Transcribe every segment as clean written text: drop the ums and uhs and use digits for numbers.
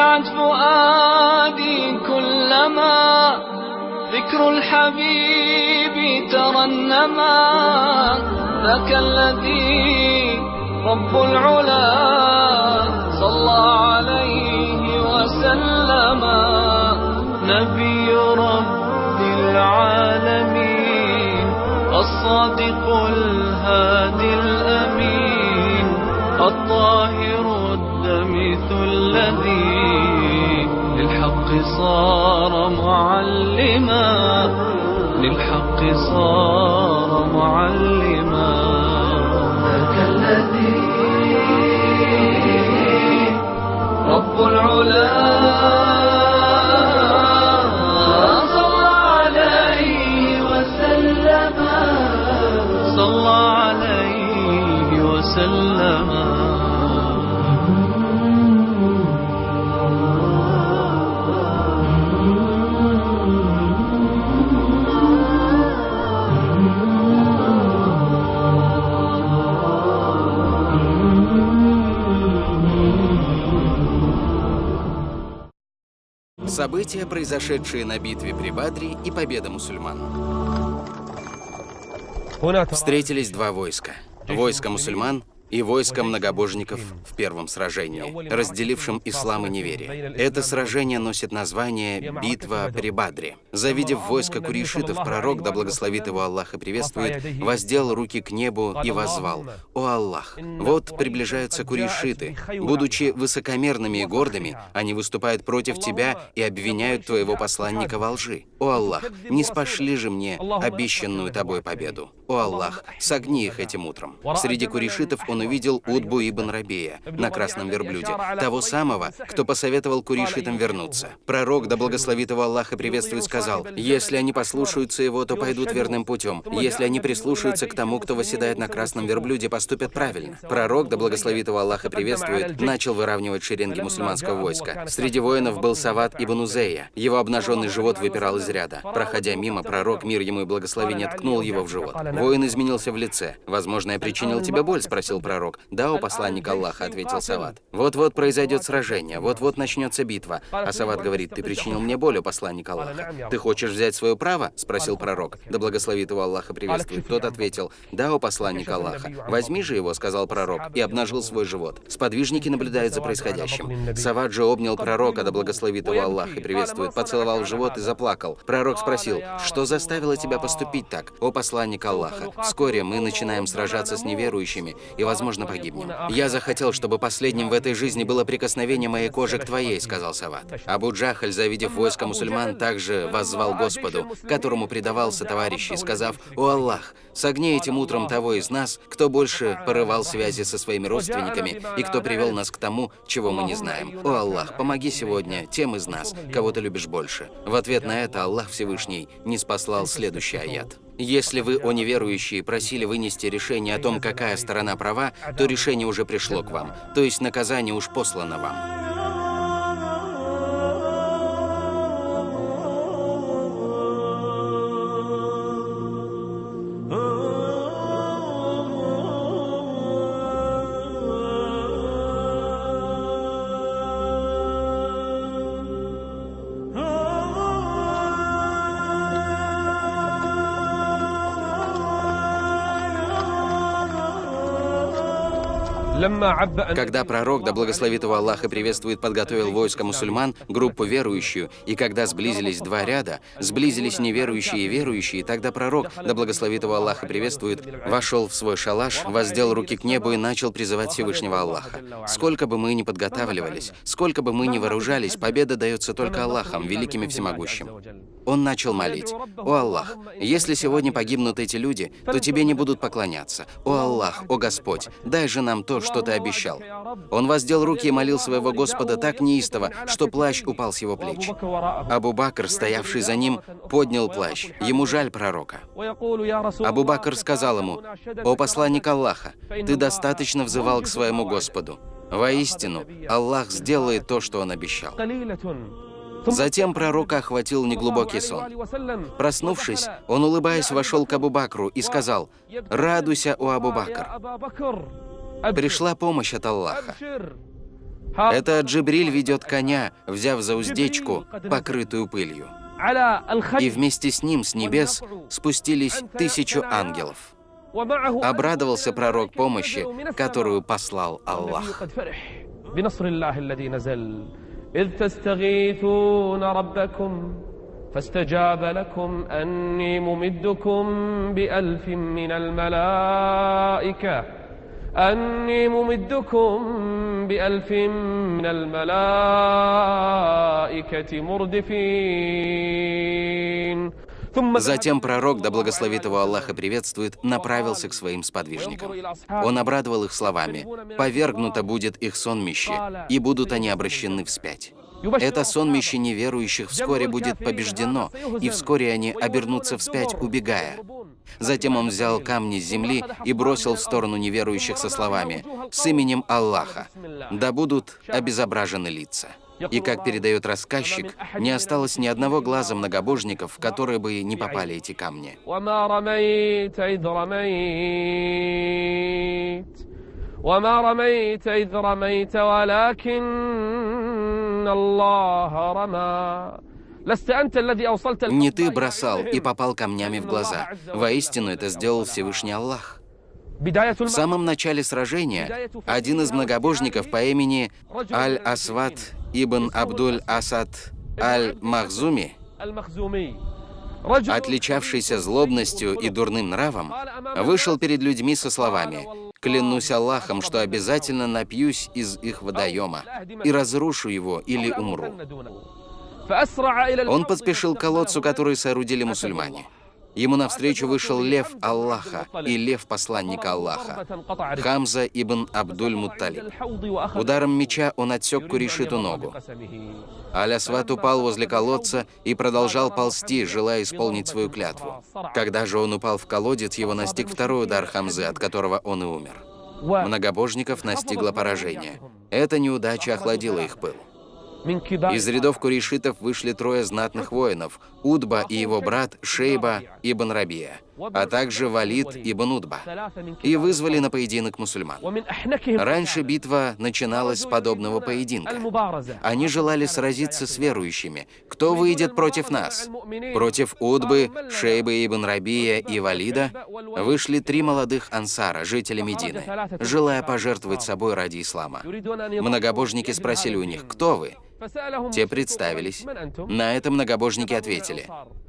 يسعد فؤادي كلما ذكر الحبيب ترنما. ذاك الذي رب العلا صلى عليه وسلم. نبي رب العالمين الصادق الهادي الأمين الطاهر الدمث الذي للحق صار معلما. للحق صار معلما. ذاك الذي رب العلا صلى عليه وسلم. صلى عليه وسلم. События, произошедшие на битве при Бадре и победа мусульман. Встретились два войска. Войско мусульман и войско многобожников в первом сражении, разделившем ислам и неверие. Это сражение носит название «Битва при Бадре». Завидев войско курейшитов, пророк, да благословит его Аллах и приветствует, воздел руки к небу и воззвал: «О Аллах, вот приближаются курейшиты. Будучи высокомерными и гордыми, они выступают против тебя и обвиняют твоего посланника во лжи. О Аллах, не спошли же мне обещанную тобой победу. О Аллах, согни их этим утром». Среди курейшитов он увидел Утбу ибн Рабия на красном верблюде, того самого, кто посоветовал курейшитам вернуться. Пророк, да благословит его Аллах и приветствует, сказал: «Если они послушаются его, то пойдут верным путем. Если они прислушаются к тому, кто восседает на красном верблюде, поступят правильно». Пророк, да благословит его Аллах и приветствует, начал выравнивать шеренги мусульманского войска. Среди воинов был Сават ибн Узейя. Его обнаженный живот выпирал из ряда. Проходя мимо, пророк, мир ему и благословение, ткнул его в живот. Воин изменился в лице. «Возможно, я причинил тебе боль?» — спросил пророк. «Да, о посланник Аллаха», — ответил Сават. «Вот-вот произойдет сражение, вот-вот начнется битва». А Сават говорит: «Ты причинил мне боль, о посланник Аллаха». «Ты хочешь взять свое право?» — спросил пророк. Да благословит его Аллах и приветствует. Тот ответил: «Да, о посланник Аллаха». «Возьми же его», — сказал пророк, и обнажил свой живот. Сподвижники наблюдают за происходящим. Сават же обнял пророка, да благословит его Аллах и приветствует, поцеловал в живот и заплакал. Пророк спросил: «Что заставило тебя поступить так, о посланник Аллаха? Вскоре мы начинаем сражаться с неверующими и, возможно, погибнем. Я захотел, чтобы последним в этой жизни было прикосновение моей кожи к твоей», — сказал Сават. Абу Джахаль, завидев войско мусульман, также воззвал Господу, которому предавался товарищи, сказав: «О Аллах, согни этим утром того из нас, кто больше порывал связи со своими родственниками и кто привел нас к тому, чего мы не знаем. О Аллах, помоги сегодня тем из нас, кого ты любишь больше». В ответ на это Аллах Всевышний ниспослал следующий аят: «Если вы, о неверующие, просили вынести решение о том, какая сторона права, то решение уже пришло к вам, то есть наказание уж послано вам». Когда пророк, да благословит его Аллах и приветствует, подготовил войско мусульман, группу верующую, и когда сблизились два ряда, сблизились неверующие и верующие, тогда пророк, да благословит его Аллах и приветствует, вошел в свой шалаш, воздел руки к небу и начал призывать Всевышнего Аллаха. Сколько бы мы ни подготавливались, сколько бы мы ни вооружались, победа дается только Аллахом, великим и всемогущим. Он начал молить: «О Аллах, если сегодня погибнут эти люди, то Тебе не будут поклоняться. О Аллах, о Господь, дай же нам то, что Ты обещал». Он воздел руки и молил своего Господа так неистово, что плащ упал с его плеч. Абу Бакр, стоявший за ним, поднял плащ. Ему жаль пророка. Абу Бакр сказал ему: «О посланник Аллаха, ты достаточно взывал к своему Господу. Воистину, Аллах сделает то, что Он обещал». Затем пророка охватил неглубокий сон. Проснувшись, он, улыбаясь, вошел к Абу Бакру и сказал: «Радуйся, о Абу Бакр! Пришла помощь от Аллаха». Это Джибриль ведет коня, взяв за уздечку, покрытую пылью. И вместе с ним с небес спустились 1000 ангелов. Обрадовался пророк помощи, которую послал Аллах. فاستجاب لكم أني ممدكم بألف من الملائكة مردفين. Затем пророк, да благословит его Аллах и приветствует, направился к своим сподвижникам. Он обрадовал их словами: «Повергнуто будет их сонмище, и будут они обращены вспять». Это сонмище неверующих вскоре будет побеждено, и вскоре они обернутся вспять, убегая. Затем он взял камни с земли и бросил в сторону неверующих со словами: «С именем Аллаха, да будут обезображены лица». И, как передает рассказчик, не осталось ни одного глаза многобожников, в которые бы не попали эти камни. وما رميت إذ رميت ولكن الله رمى. Не ты бросал и попал камнями в глаза. Воистину, это сделал Всевышний Аллах. В самом начале сражения один из многобожников по имени Аль-Асвад ибн Абдуль-Асад Аль-Махзуми, отличавшийся злобностью и дурным нравом, вышел перед людьми со словами: «Клянусь Аллахом, что обязательно напьюсь из их водоема и разрушу его или умру». Он поспешил к колодцу, который соорудили мусульмане. Ему навстречу вышел лев Аллаха и лев посланника Аллаха, Хамза ибн Абдуль-Мутталиб. Ударом меча он отсек Курейшиту ногу. Аль-Асвад упал возле колодца и продолжал ползти, желая исполнить свою клятву. Когда же он упал в колодец, его настиг второй удар Хамзы, от которого он и умер. Многобожников настигло поражение. Эта неудача охладила их пыл. Из рядов курейшитов вышли 3 знатных воинов: Утба и его брат Шейба ибн Рабия, а также Валид ибн Утба, и вызвали на поединок мусульман. Раньше битва начиналась с подобного поединка. Они желали сразиться с верующими. Кто выйдет против нас? Против Утбы, Шейбы ибн Рабия и Валида вышли 3 молодых ансара, жители Медины, желая пожертвовать собой ради ислама. Многобожники спросили у них: «Кто вы?» Те представились. На это многобожники ответили: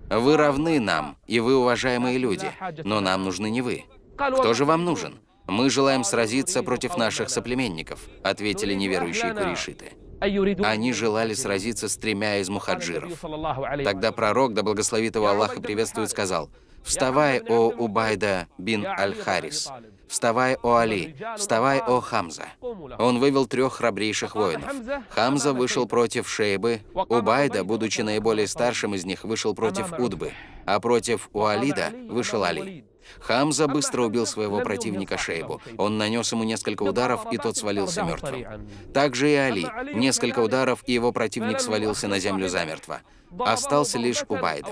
«Вы равны нам, и вы уважаемые люди, но нам нужны не вы». «Кто же вам нужен?» «Мы желаем сразиться против наших соплеменников», — ответили неверующие курейшиты. Они желали сразиться с 3 из мухаджиров. Тогда пророк, да благословит его Аллах и приветствует, сказал: «Вставай, о Убайда бин Аль-Харис! Вставай, о Али! Вставай, о Хамза!» Он вывел 3 храбрейших воинов. Хамза вышел против Шейбы, Убайда, будучи наиболее старшим из них, вышел против Утбы, а против Уалида вышел Али. Хамза быстро убил своего противника Шейбу. Он нанес ему несколько ударов, и тот свалился мертвым. Также и Али. Несколько ударов, и его противник свалился на землю замертво. Остался лишь Убайда.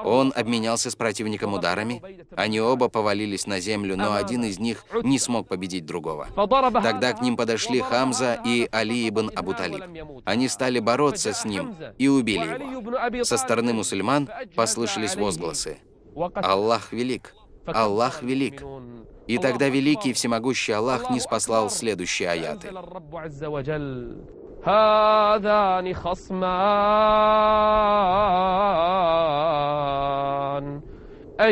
Он обменялся с противником ударами. Они оба повалились на землю, но один из них не смог победить другого. Тогда к ним подошли Хамза и Али ибн Абу Талиб. Они стали бороться с ним и убили его. Со стороны мусульман послышались возгласы: «Аллах велик! Аллах велик!» И тогда великий и всемогущий Аллах ниспослал следующие аяты.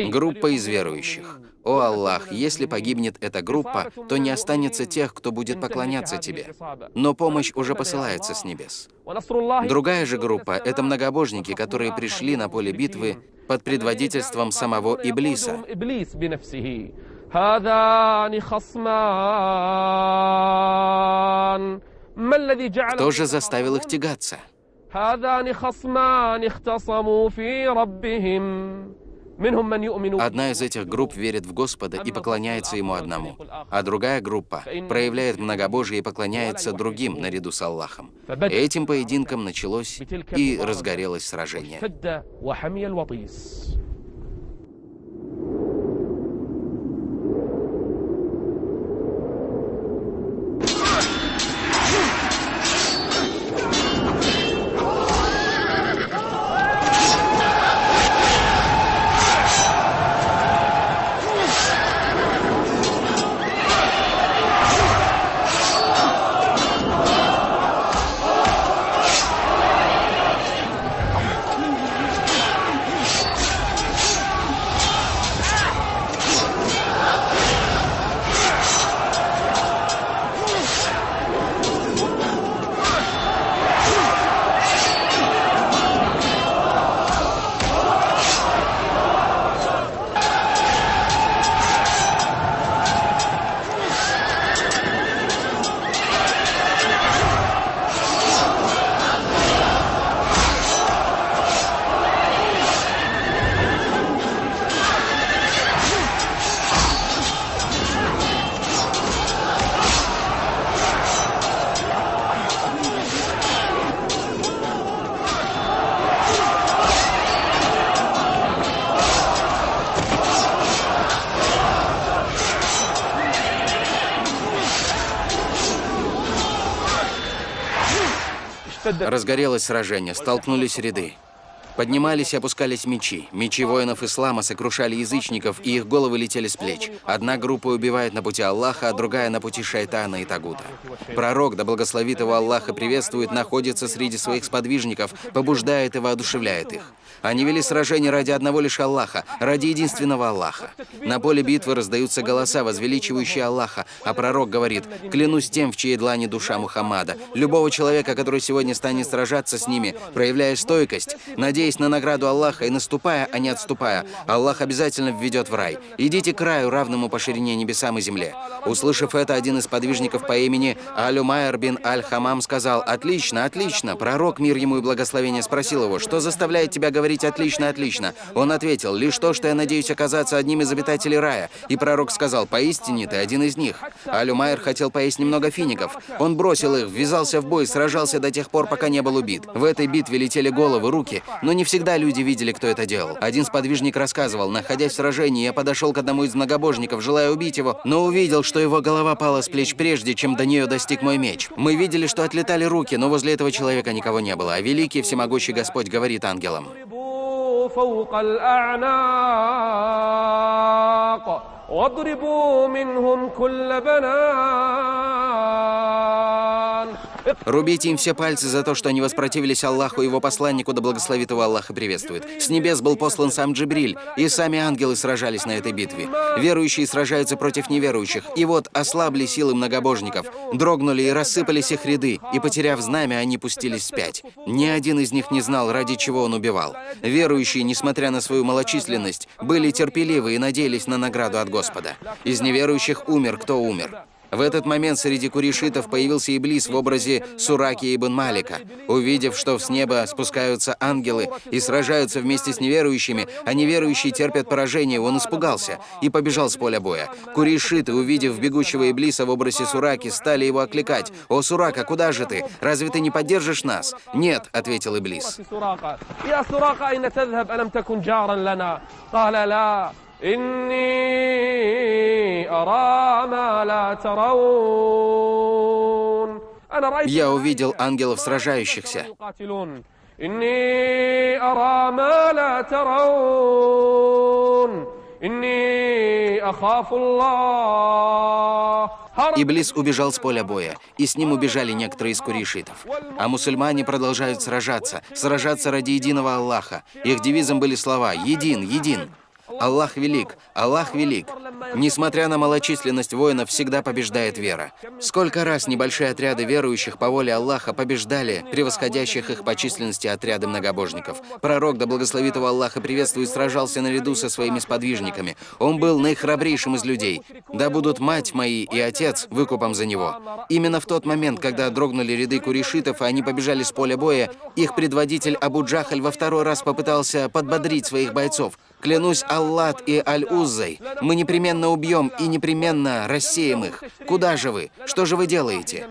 Группа из верующих: «О Аллах, если погибнет эта группа, то не останется тех, кто будет поклоняться Тебе. Но помощь уже посылается с небес». Другая же группа — это многобожники, которые пришли на поле битвы под предводительством самого Иблиса. Кто же заставил их тягаться? Одна из этих групп верит в Господа и поклоняется Ему одному, а другая группа проявляет многобожие и поклоняется другим наряду с Аллахом. Этим поединком началось и разгорелось сражение. Разгорелось сражение, столкнулись ряды. Поднимались и опускались мечи. Мечи воинов ислама сокрушали язычников, и их головы летели с плеч. Одна группа убивает на пути Аллаха, а другая на пути шайтана и тагута. Пророк, да благословит его Аллах и приветствует, находится среди своих сподвижников, побуждает и воодушевляет их. Они вели сражение ради одного лишь Аллаха, ради единственного Аллаха. На поле битвы раздаются голоса, возвеличивающие Аллаха, а пророк говорит: «Клянусь тем, в чьей длани душа Мухаммада, любого человека, который сегодня станет сражаться с ними, проявляя стойкость, надеясь на награду Аллаха и наступая, а не отступая, Аллах обязательно введет в рай. Идите к краю, равному по ширине небесам и земле». Услышав это, один из подвижников по имени Аль-Умайр бин Аль-Хамам сказал: «Отлично, отлично». Пророк, мир ему и благословение, спросил его: «Что заставляет тебя говорить отлично, отлично?» Он ответил: «Лишь то, что я надеюсь оказаться одним из обитателей рая». И пророк сказал: «Поистине ты один из них». Аль-Умайр хотел поесть немного фиников. Он бросил их, ввязался в бой, сражался до тех пор, пока не был убит. В этой битве летели головы, руки, но не всегда люди видели, кто это делал. Один сподвижник рассказывал: «Находясь в сражении, я подошел к одному из многобожников, желая убить его, но увидел, что его голова пала с плеч прежде, чем до нее достиг мой меч. Мы видели, что отлетали руки, но возле этого человека никого не было. А великий всемогущий Господь говорит ангелам: فوق الأعناق واضربوا منهم كل بنان». «Рубите им все пальцы за то, что они воспротивились Аллаху и его посланнику, да благословит его Аллах и приветствует. С небес был послан сам Джибриль, и сами ангелы сражались на этой битве. Верующие сражаются против неверующих, и вот ослабли силы многобожников, дрогнули и рассыпались их ряды, и, потеряв знамя, они пустились вспять. Ни один из них не знал, ради чего он убивал. Верующие, несмотря на свою малочисленность, были терпеливы и надеялись на награду от Господа. Из неверующих умер, кто умер». В этот момент среди курейшитов появился Иблис в образе Сураки ибн Малика. Увидев, что с неба спускаются ангелы и сражаются вместе с неверующими, а неверующие терпят поражение, он испугался и побежал с поля боя. Курейшиты, увидев бегущего Иблиса в образе Сураки, стали его окликать: «О, Сурака, куда же ты? Разве ты не поддержишь нас?» «Нет», — ответил Иблис. «Я увидел ангелов сражающихся». Иблис убежал с поля боя, и с ним убежали некоторые из курейшитов. А мусульмане продолжают сражаться ради единого Аллаха. Их девизом были слова «Един, един». Аллах велик, Аллах велик. Несмотря на малочисленность воинов, всегда побеждает вера. Сколько раз небольшие отряды верующих по воле Аллаха побеждали превосходящих их по численности отряды многобожников. Пророк, да благословит его Аллах и приветствует, сражался наряду со своими сподвижниками. Он был наихрабрейшим из людей. Да будут мать мои и отец выкупом за него. Именно в тот момент, когда дрогнули ряды курейшитов, и они побежали с поля боя, их предводитель Абу Джахаль во второй раз попытался подбодрить своих бойцов. «Клянусь Аллат и Аль-Уззой, мы непременно убьем и непременно рассеем их. Куда же вы? Что же вы делаете?»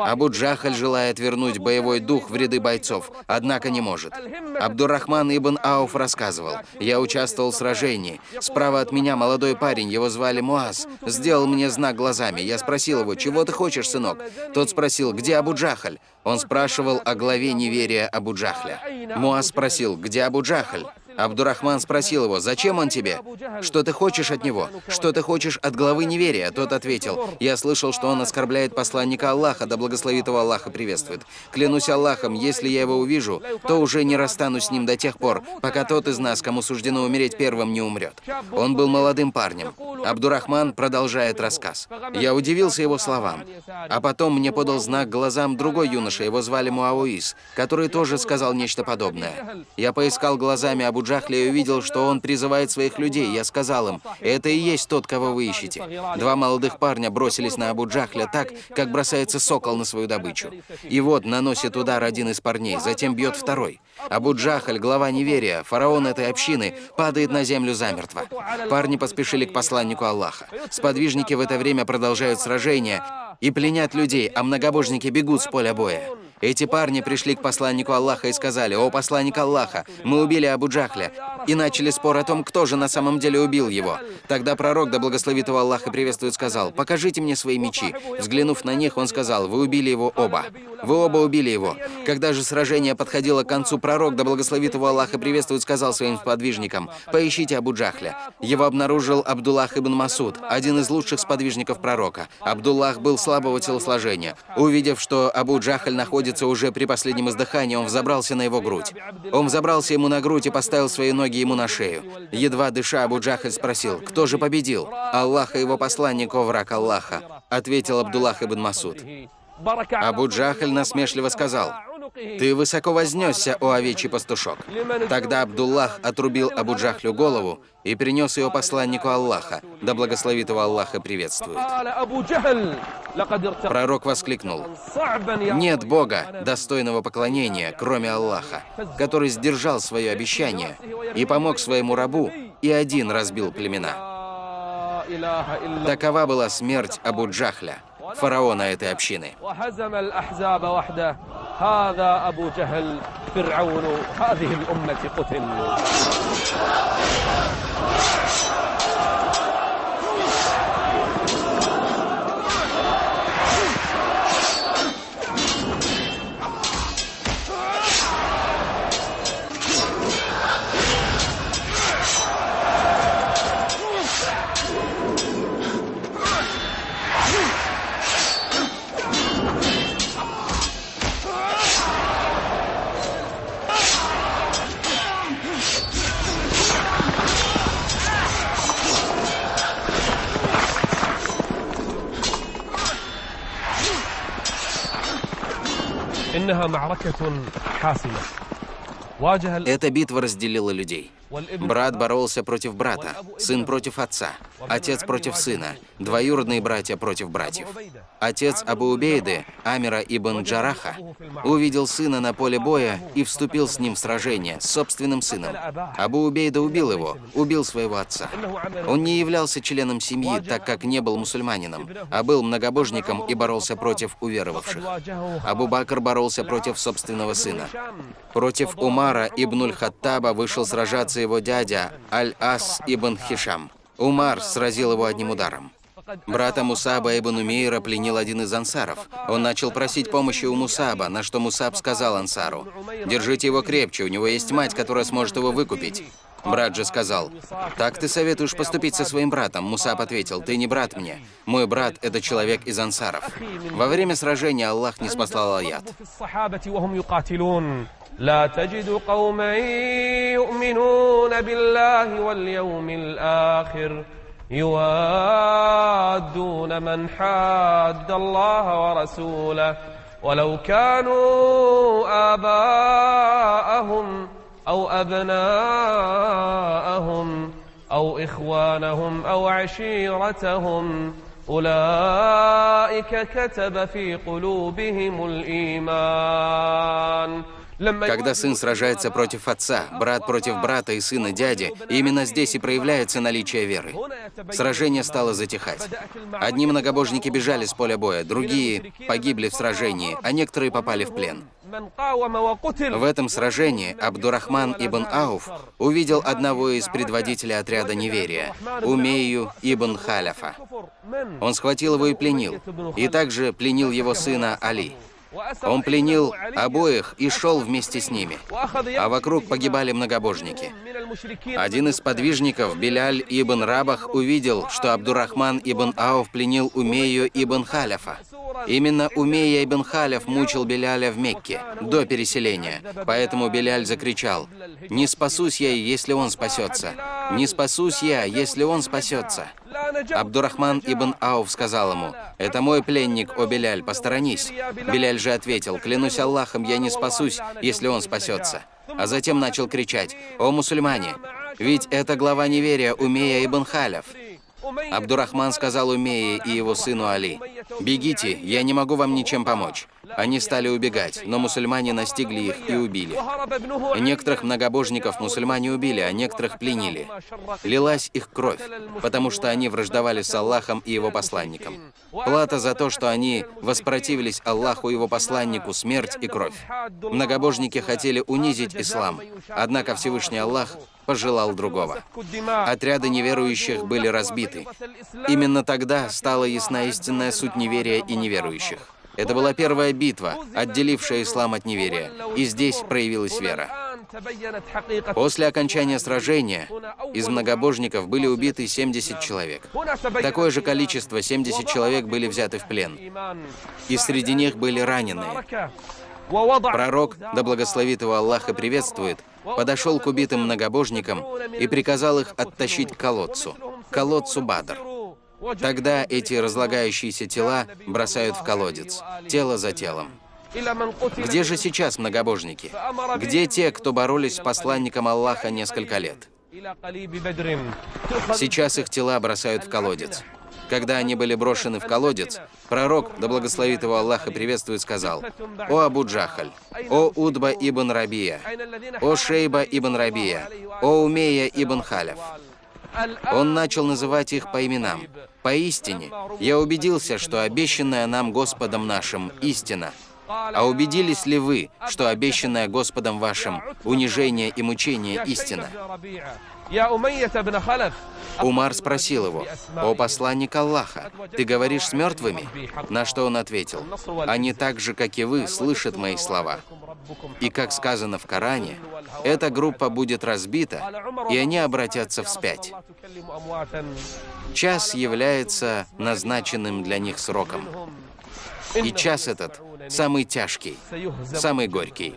Абу Джахаль желает вернуть боевой дух в ряды бойцов, однако не может. Абдуррахман ибн Ауф рассказывал: «Я участвовал в сражении. Справа от меня молодой парень, его звали Муаз, сделал мне знак глазами. Я спросил его: «Чего ты хочешь, сынок?» Тот спросил: «Где Абу Джахаль?» Он спрашивал о главе неверия Абу Джахля. Муаз спросил: «Где Абу Джахаль?» Абдуррахман спросил его: «Зачем он тебе? Что ты хочешь от него? Что ты хочешь от главы неверия?» Тот ответил: «Я слышал, что он оскорбляет посланника Аллаха, да благословит его Аллах и приветствует. Клянусь Аллахом, если я его увижу, то уже не расстанусь с ним до тех пор, пока тот из нас, кому суждено умереть первым, не умрет». Он был молодым парнем. Абдуррахман продолжает рассказ. «Я удивился его словам. А потом мне подал знак глазам другой юноша, его звали Муауис, который тоже сказал нечто подобное. Я поискал глазами Абу Джахля и увидел, что он призывает своих людей. Я сказал им: это и есть тот, кого вы ищете. Два молодых парня бросились на Абу Джахля так, как бросается сокол на свою добычу. И вот наносит удар один из парней, затем бьет второй. Абу Джахаль, глава неверия, фараон этой общины, падает на землю замертво. Парни поспешили к посланнику Аллаха. Сподвижники в это время продолжают сражение и пленят людей, а многобожники бегут с поля боя. Эти парни пришли к посланнику Аллаха и сказали: «О посланник Аллаха, мы убили Абу Джахля», и начали спор о том, кто же на самом деле убил его. Тогда пророк, да благословит его Аллах и приветствует, сказал: «Покажите мне свои мечи». Взглянув на них, он сказал: «Вы убили его оба. Вы оба убили его». Когда же сражение подходило к концу, пророк, да благословит его Аллах и приветствует, сказал своим сподвижникам: «Поищите Абу Джахля». Его обнаружил Абдуллах ибн Масуд, один из лучших сподвижников пророка. Абдуллах был слабого телосложения. Увидев, что Абу Джахль находится уже при последнем издыхании, он взобрался на его грудь. Он взобрался ему на грудь и поставил свои ноги ему на шею. Едва дыша, Абу Джахль спросил: «Кто же победил?» «Аллах и его посланник, о враг Аллаха», ответил Абдуллах ибн Масуд. Абу Джахль насмешливо сказал: «Ты высоко вознесся, о овечий пастушок». Тогда Абдуллах отрубил Абу Джахлю голову и принес ее посланнику Аллаха, да благословит его Аллах и приветствует. Пророк воскликнул: «Нет Бога, достойного поклонения, кроме Аллаха, который сдержал свое обещание и помог своему рабу, и один разбил племена». Такова была смерть Абу Джахля, фараона этой общины. هذا أبو جهل فرعون هذه الأمة قتل. إنها معركة حاسمة. Эта битва разделила людей. Брат боролся против брата, сын против отца, отец против сына, двоюродные братья против братьев. Отец Абу Убейды, Амира ибн Джараха, увидел сына на поле боя и вступил с ним в сражение, с собственным сыном. Абу Убейда убил его, убил своего отца. Он не являлся членом семьи, так как не был мусульманином, а был многобожником и боролся против уверовавших. Абу Бакр боролся против собственного сына. Против Умара ибн-уль-Хаттаба вышел сражаться его дядя Аль-Ас ибн Хишам. Умар сразил его одним ударом. Брата Мусаба ибн Умейра пленил один из ансаров. Он начал просить помощи у Мусаба, на что Мусаб сказал ансару: «Держите его крепче, у него есть мать, которая сможет его выкупить». Брат же сказал: «Так ты советуешь поступить со своим братом?» Мусаб ответил: «Ты не брат мне. Мой брат — это человек из ансаров». Во время сражения Аллах ниспослал аят. لا تجد قوما يؤمنون بالله واليوم الآخر يوادون من حاد الله ورسوله ولو كانوا آباءهم أو أبناءهم أو إخوانهم أو عشيرتهم أولئك كتب في قلوبهم الإيمان. Когда сын сражается против отца, брат против брата и сына дяди, именно здесь и проявляется наличие веры. Сражение стало затихать. Одни многобожники бежали с поля боя, другие погибли в сражении, а некоторые попали в плен. В этом сражении Абдурахман ибн Ауф увидел одного из предводителей отряда неверия, Умейю ибн Халяфа. Он схватил его и пленил, и также пленил его сына Али. Он пленил обоих и шел вместе с ними, а вокруг погибали многобожники. Один из подвижников, Биляль ибн Рабах, увидел, что Абдурахман ибн Ауф пленил Умейю ибн Халяфа. Именно Умейя ибн Халяф мучил Биляля в Мекке до переселения, поэтому Биляль закричал: «Не спасусь я, если он спасется! Не спасусь я, если он спасется!» Абдурахман ибн Ауф сказал ему: «Это мой пленник, о Биляль, посторонись». Биляль же ответил: «Клянусь Аллахом, я не спасусь, если он спасется». А затем начал кричать: «О мусульмане! Ведь это глава неверия Умейя ибн Халяф». Абдурахман сказал Умейе и его сыну Али: «Бегите, я не могу вам ничем помочь». Они стали убегать, но мусульмане настигли их и убили. Некоторых многобожников мусульмане убили, а некоторых пленили. Лилась их кровь, потому что они враждовали с Аллахом и его посланником. Плата за то, что они воспротивились Аллаху и его посланнику, смерть и кровь. Многобожники хотели унизить ислам, однако Всевышний Аллах пожелал другого. Отряды неверующих были разбиты. Именно тогда стала ясна истинная суть неверия и неверующих. Это была первая битва, отделившая ислам от неверия, и здесь проявилась вера. После окончания сражения из многобожников были убиты 70 человек. Такое же количество, 70 человек, были взяты в плен. И среди них были раненые. Пророк, да благословит его Аллах и приветствует, подошел к убитым многобожникам и приказал их оттащить к колодцу Бадр. Тогда эти разлагающиеся тела бросают в колодец, тело за телом. Где же сейчас многобожники? Где те, кто боролись с посланником Аллаха несколько лет? Сейчас их тела бросают в колодец. Когда они были брошены в колодец, пророк, да благословит его Аллах и приветствует, сказал: «О Абу Джахаль, о Удба ибн Рабия, о Шейба ибн Рабия, о Умейя ибн Халев». Он начал называть их по именам. «Поистине, я убедился, что обещанное нам Господом нашим истина. А убедились ли вы, что обещанное Господом вашим унижение и мучение истина?» Умар спросил его: «О посланник Аллаха, ты говоришь с мертвыми?» На что он ответил: «Они так же, как и вы, слышат мои слова. И как сказано в Коране, эта группа будет разбита, и они обратятся вспять. Час является назначенным для них сроком. И час этот самый тяжкий, самый горький».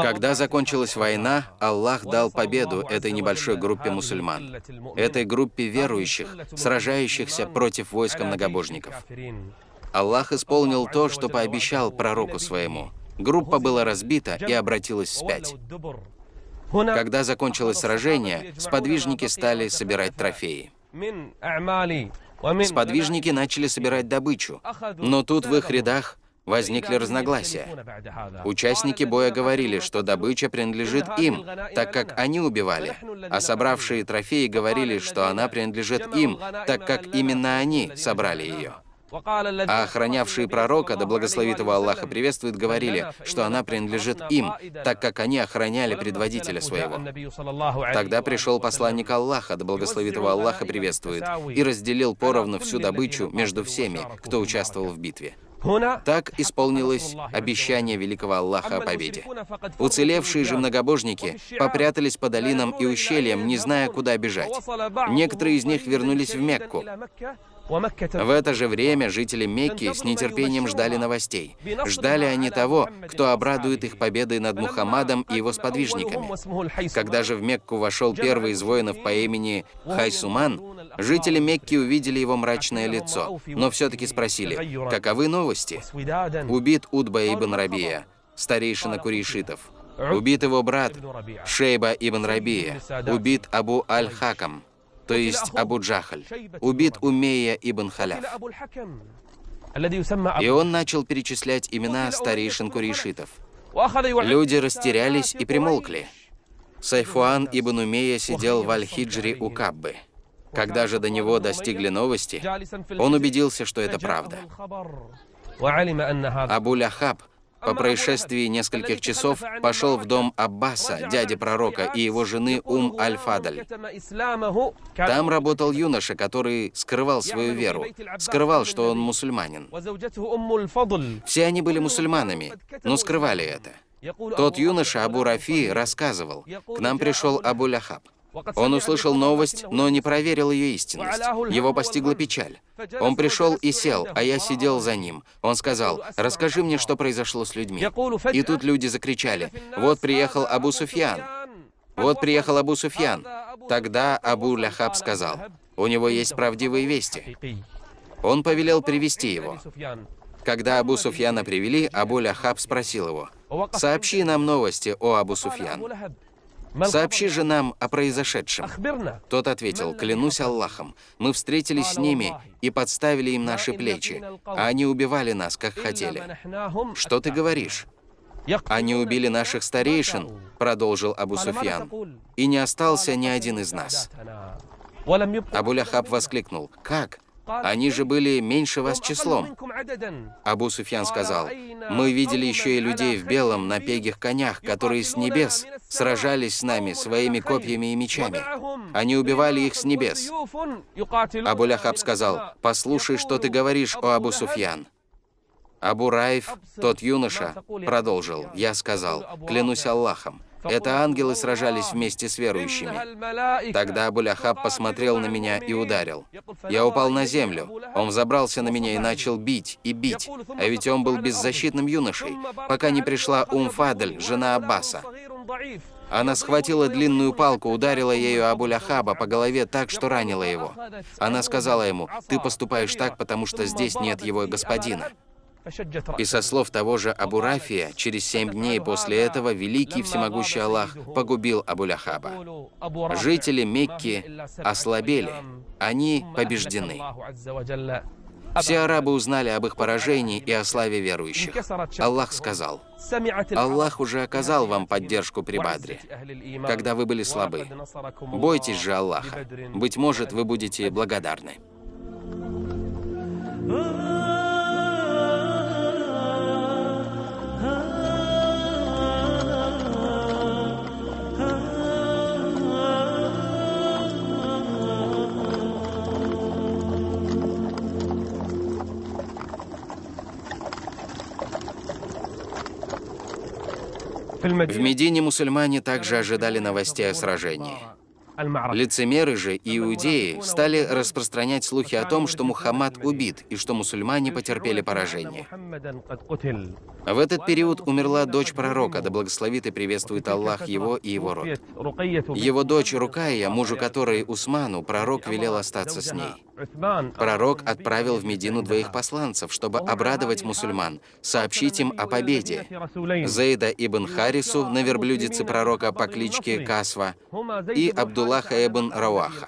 Когда закончилась война, Аллах дал победу этой небольшой группе мусульман, этой группе верующих, сражающихся против войска многобожников. Аллах исполнил то, что пообещал пророку своему. Группа была разбита и обратилась вспять. Когда закончилось сражение, сподвижники стали собирать трофеи. Сподвижники начали собирать добычу, но тут в их рядах возникли разногласия. Участники боя говорили, что добыча принадлежит им, так как они убивали, а собравшие трофеи говорили, что она принадлежит им, так как именно они собрали ее. А охранявшие пророка, да благословит его Аллах и приветствует, говорили, что она принадлежит им, так как они охраняли предводителя своего. Тогда пришел посланник Аллаха, да благословит его Аллах и приветствует, и разделил поровну всю добычу между всеми, кто участвовал в битве. Так исполнилось обещание великого Аллаха о победе. Уцелевшие же многобожники попрятались по долинам и ущельям, не зная, куда бежать. Некоторые из них вернулись в Мекку. В это же время жители Мекки с нетерпением ждали новостей. Ждали они того, кто обрадует их победой над Мухаммадом и его сподвижниками. Когда же в Мекку вошел первый из воинов по имени Хайсуман, жители Мекки увидели его мрачное лицо, но все-таки спросили: «Каковы новости?» Убит Удба ибн Рабия, старейшина курейшитов. Убит его брат Шейба ибн Рабия. Убит Абу Аль-Хакам, то есть Абу Джахаль. Убит Умейя ибн Халев. И он начал перечислять имена старейшин курейшитов. Люди растерялись и примолкли. Сайфуан ибн Умейя сидел в Аль-Хиджре у Каббы. Когда же до него достигли новости, он убедился, что это правда. Абу-Ляхаб по происшествии нескольких часов пошел в дом Аббаса, дяди пророка, и его жены Аль-Фадль. Там работал юноша, который скрывал свою веру, скрывал, что он мусульманин. Все они были мусульманами, но скрывали это. Тот юноша, Абу Рафи, рассказывал: к нам пришел Абу-Ляхаб. Он услышал новость, но не проверил ее истинность. Его постигла печаль. Он пришел и сел, а я сидел за ним. Он сказал: расскажи мне, что произошло с людьми. И тут люди закричали: вот приехал Абу Суфьян. Вот приехал Абу Суфьян. Тогда Абу-Ляхаб сказал: у него есть правдивые вести. Он повелел привести его. Когда Абу Суфьяна привели, Абу-Ляхаб спросил его: сообщи нам новости, о Абу Суфьян. Сообщи же нам о произошедшем. Тот ответил: клянусь Аллахом, мы встретились с ними и подставили им наши плечи, а они убивали нас, как хотели. Что ты говоришь? Они убили наших старейшин, продолжил Абу Суфьян, и не остался ни один из нас. Абу-Ляхаб воскликнул: как? Они же были меньше вас числом. Абу Суфьян сказал: мы видели еще и людей в белом на пегих конях, которые с небес сражались с нами своими копьями и мечами. Они убивали их с небес. Абу-Ляхаб сказал: послушай, что ты говоришь, о Абу Суфьян. Абу Райф, тот юноша, продолжил: я сказал: клянусь Аллахом, это ангелы сражались вместе с верующими. Тогда Абу-Ляхаб посмотрел на меня и ударил. Я упал на землю. Он взобрался на меня и начал бить и бить. А ведь он был беззащитным юношей, пока не пришла Фадль, жена Аббаса. Она схватила длинную палку, ударила ею Абу-Ляхаба по голове так, что ранила его. Она сказала ему: ты поступаешь так, потому что здесь нет его господина. И со слов того же Абу Рафия, через 7 дней после этого великий всемогущий Аллах погубил Абу-Ляхаба. Жители Мекки ослабели, они побеждены. Все арабы узнали об их поражении и о славе верующих. Аллах сказал: Аллах уже оказал вам поддержку при Бадре, когда вы были слабы. Бойтесь же Аллаха, быть может, вы будете благодарны. В Медине мусульмане также ожидали новостей о сражении. Лицемеры же, иудеи, стали распространять слухи о том, что Мухаммад убит и что мусульмане потерпели поражение. В этот период умерла дочь пророка, да благословит и приветствует Аллах его и его род. Его дочь Рукайя, мужу которой Усману, пророк велел остаться с ней. Пророк отправил в Медину 2 посланцев, чтобы обрадовать мусульман, сообщить им о победе: Зейда ибн Харису на верблюдице пророка по кличке Касва и Абдуллаха ибн Рауаха.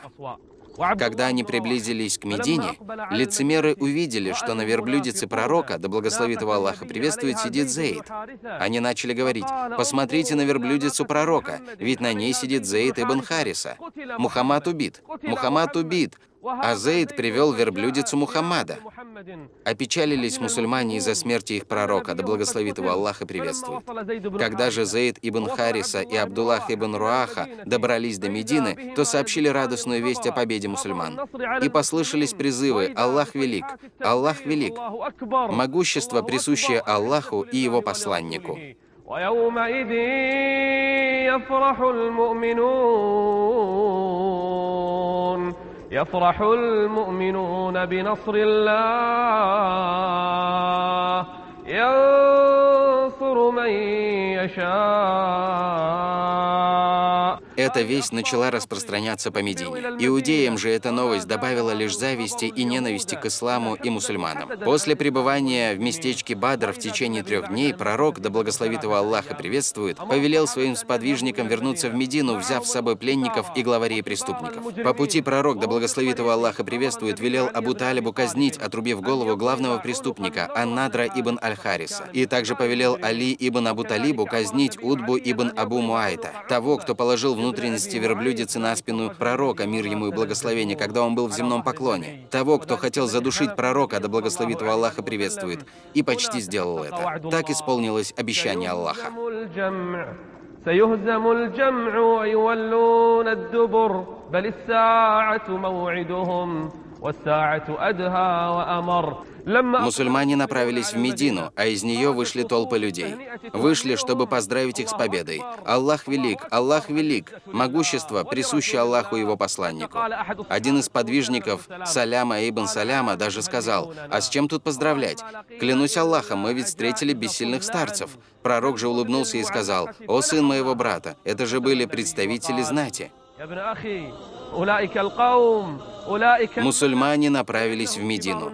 Когда они приблизились к Медине, лицемеры увидели, что на верблюдице пророка, да благословит его Аллах и приветствует, сидит Зейд. Они начали говорить: посмотрите на верблюдицу пророка, ведь на ней сидит Зейд ибн Хариса. Мухаммад убит. Мухаммад убит. А Зейд привел верблюдицу Мухаммада. Опечалились мусульмане из-за смерти их пророка, да благословит его Аллах и приветствует. Когда же Зейд ибн Хариса и Абдуллах ибн Руаха добрались до Медины, то сообщили радостную весть о победе мусульман. И послышались призывы: Аллах велик, Аллах велик. Могущество, присущее Аллаху и его посланнику. يفرح المؤمنون بنصر الله ينصر من يشاء. Эта весть начала распространяться по Медине. Иудеям же эта новость добавила лишь зависти и ненависти к исламу и мусульманам. После пребывания в местечке Бадр в течение 3 дней пророк, да благословит его Аллах и приветствует, повелел своим сподвижникам вернуться в Медину, взяв с собой пленников и главарей преступников. По пути пророк, да благословит его Аллах и приветствует, велел Абу Талибу казнить, отрубив голову главного преступника Ан-Надра ибн Аль-Хариса. И также повелел Али ибн Абу Талибу казнить Утбу ибн Абу Муайта, того, кто положил в внутренности верблюдицы на спину пророка, мир ему и благословение, когда он был в земном поклоне. Того, кто хотел задушить пророка, да благословит его Аллах и приветствует, и почти сделал это. Так исполнилось обещание Аллаха. سيهزم الجمع ويولون الدبر بل الساعة موعدهم والساعة أدهى وأمر. Мусульмане направились в Медину, а из нее вышли толпы людей. Вышли, чтобы поздравить их с победой. Аллах велик, могущество присуще Аллаху и его посланнику. Один из подвижников, Саляма ибн Саляма, даже сказал: «А с чем тут поздравлять? Клянусь Аллахом, мы ведь встретили бессильных старцев». Пророк же улыбнулся и сказал: «О сын моего брата, это же были представители знати». Мусульмане направились в Медину.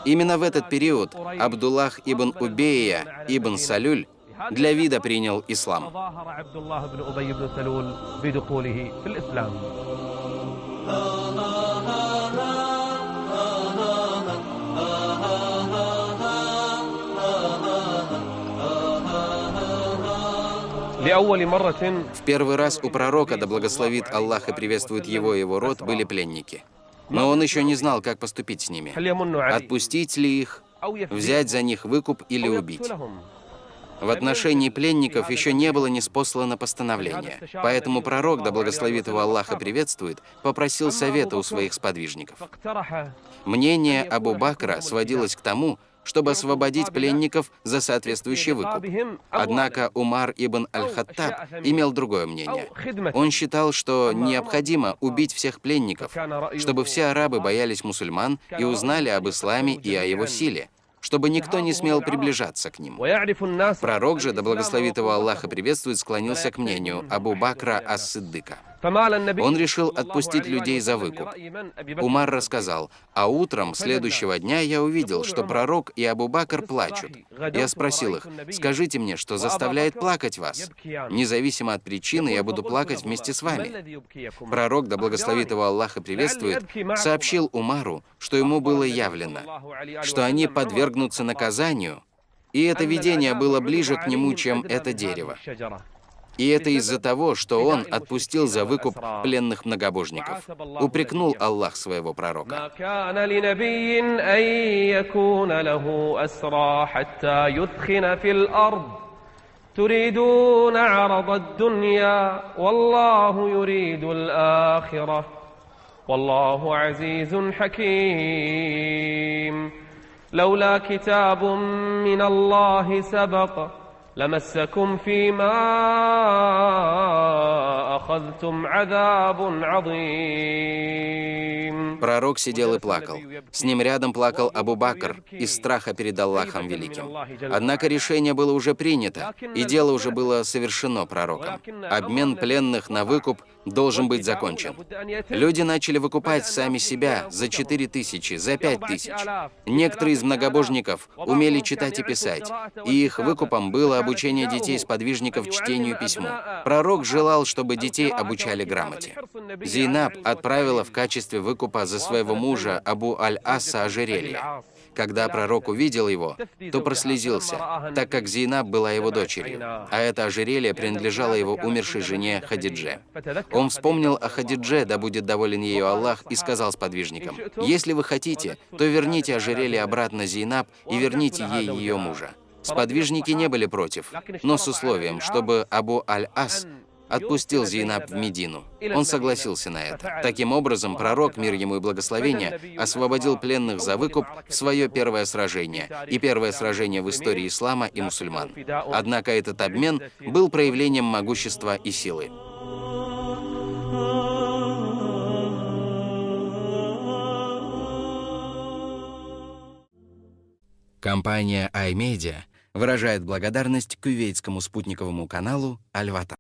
Именно в этот период Абдуллах ибн Убейя ибн Салюль для вида принял ислам. В первый раз у пророка, да благословит Аллах и приветствует его и его род, были пленники. Но он еще не знал, как поступить с ними. Отпустить ли их, взять за них выкуп или убить. В отношении пленников еще не было ниспослано постановление. Поэтому пророк, да благословит его Аллах и приветствует, попросил совета у своих сподвижников. Мнение Абу Бакра сводилось к тому, чтобы освободить пленников за соответствующий выкуп. Однако Умар ибн Аль-Хаттаб имел другое мнение. Он считал, что необходимо убить всех пленников, чтобы все арабы боялись мусульман и узнали об исламе и о его силе, чтобы никто не смел приближаться к ним. Пророк же, да благословит его Аллах и приветствует, склонился к мнению Абу Бакра ас-Сиддыка. Он решил отпустить людей за выкуп. Умар рассказал: «А утром следующего дня я увидел, что пророк и Абу Бакр плачут. Я спросил их: скажите мне, что заставляет плакать вас? Независимо от причины, я буду плакать вместе с вами». Пророк, да благословит его Аллах и приветствует, сообщил Умару, что ему было явлено, что они подвергнутся наказанию, и это видение было ближе к нему, чем это дерево. И это из-за того, что он отпустил за выкуп пленных многобожников. Упрекнул Аллах своего пророка. تريدون عرض الدنيا والله يريد الآخرة والله عزيز حكيم لولا كتاب من الله سبق لمسكم فيما أخذتم عذاب عظيم. Пророк сидел и плакал. С ним рядом плакал Абу Бакр из страха перед Аллахом Великим. Однако решение было уже принято, и дело уже было совершено пророком. Обмен пленных на выкуп должен быть закончен. Люди начали выкупать сами себя за 4000, за 5000. Некоторые из многобожников умели читать и писать, и их выкупом было обучение детей-сподвижников чтению и письму. Пророк желал, чтобы детей обучали грамоте. Зейнаб отправила в качестве выкупа за своего мужа Абу Аль-Аса ожерелье. Когда пророк увидел его, то прослезился, так как Зейнаб была его дочерью, а это ожерелье принадлежало его умершей жене Хадидже. Он вспомнил о Хадидже, да будет доволен ею Аллах, и сказал сподвижникам: «Если вы хотите, то верните ожерелье обратно Зейнаб и верните ей ее мужа». Сподвижники не были против, но с условием, чтобы Абу Аль-Ас отпустил Зейнаб в Медину. Он согласился на это. Таким образом, пророк, мир ему и благословение, освободил пленных за выкуп в свое первое сражение, и первое сражение в истории ислама и мусульман. Однако этот обмен был проявлением могущества и силы. Компания iMedia выражает благодарность кувейтскому спутниковому каналу Аль-Ватан.